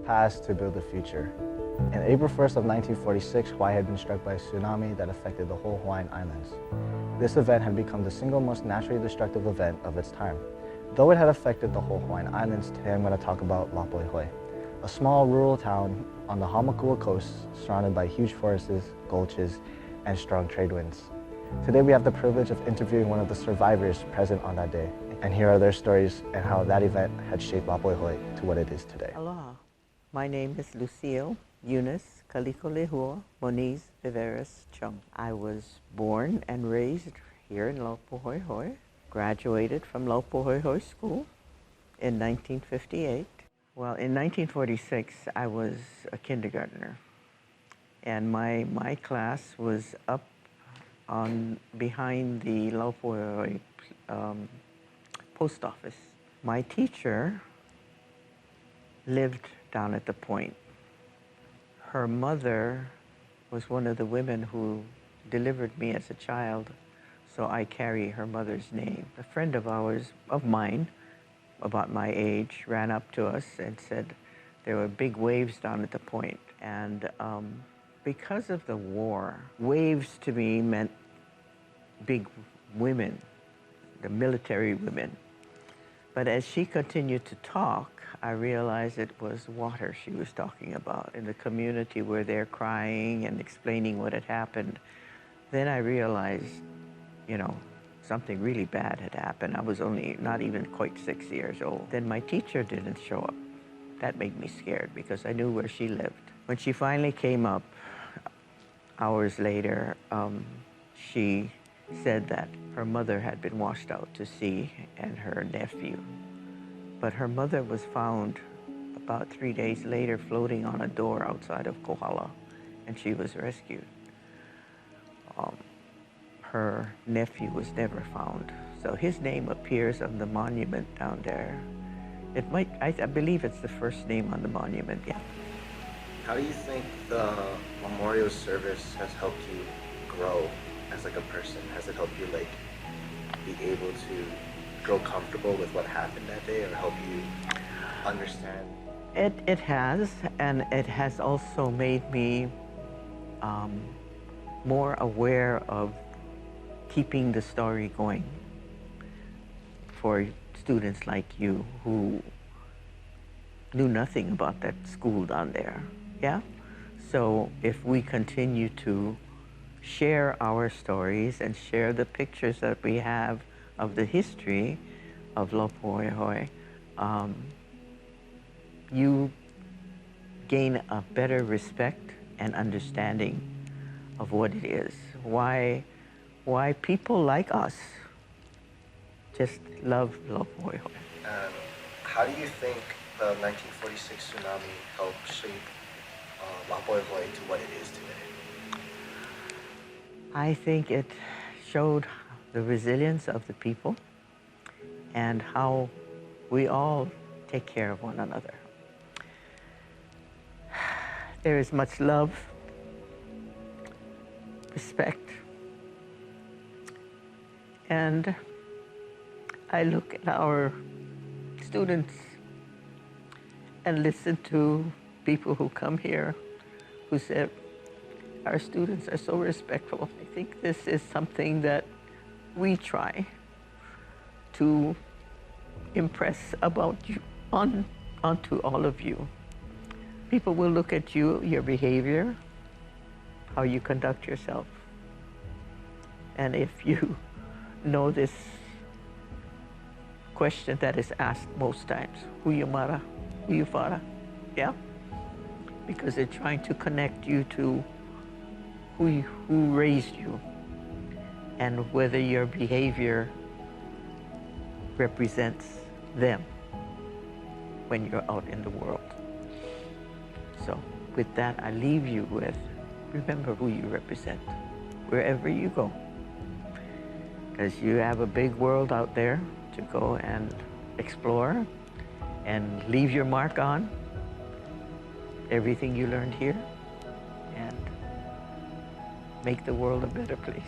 past to build the future. On April 1st of 1946, Hawaii had been struck by a tsunami that affected the whole Hawaiian Islands. This event had become the single most naturally destructive event of its time. Though it had affected the whole Hawaiian Islands, today I'm going to talk about Lapuehoi, a small rural town on the Hamakua coast surrounded by huge forests, gulches, and strong trade winds. Today we have the privilege of interviewing one of the survivors present on that day. And here are their stories and how that event had shaped Lapuehoi to what it is today. Aloha. My name is Lucille Eunice Kalikolehua Moniz Viveras Chung. I was born and raised here in Lapuehoi, graduated from Lapuehoi School in 1958. Well, in 1946, I was a kindergartner, and my class was up behind the Lapuehoi post office. My teacher lived down at the point. Her mother was one of the women who delivered me as a child, so I carry her mother's name. A friend of mine, about my age, ran up to us and said there were big waves down at the point. And because of the war, waves to me meant big women, the military women. But as she continued to talk, I realized it was water she was talking about in the community where they're crying and explaining what had happened. Then I realized, something really bad had happened. I was only not even quite 6 years old. Then my teacher didn't show up. That made me scared because I knew where she lived. When she finally came up, hours later, she said that her mother had been washed out to sea and her nephew. But her mother was found about 3 days later floating on a door outside of Kohala, and she was rescued. Her nephew was never found. So his name appears on the monument down there. I believe it's the first name on the monument, yeah. How do you think the memorial service has helped you grow as a person? Has it helped you be able to grow comfortable with what happened that day, or help you understand? It has, and it has also made me more aware of keeping the story going for students like you who knew nothing about that school down there, yeah? So if we continue to share our stories and share the pictures that we have of the history of Lapuehoi, you gain a better respect and understanding of what it is, why people like us just love Lapuehoi. How do you think the 1946 tsunami helped shape Lapuehoi to what it is today? I think it showed the resilience of the people and how we all take care of one another. There is much love, respect, and I look at our students and listen to people who come here who said, our students are so respectful. I think this is something that we try to impress about you onto all of you. People will look at you, your behavior, how you conduct yourself. And if you know this question that is asked most times, who you mara, who you fara, yeah? Because they're trying to connect you to who raised you and whether your behavior represents them when you're out in the world. So with that, I leave you with, remember who you represent wherever you go. Because you have a big world out there to go and explore and leave your mark on everything you learned here and make the world a better place.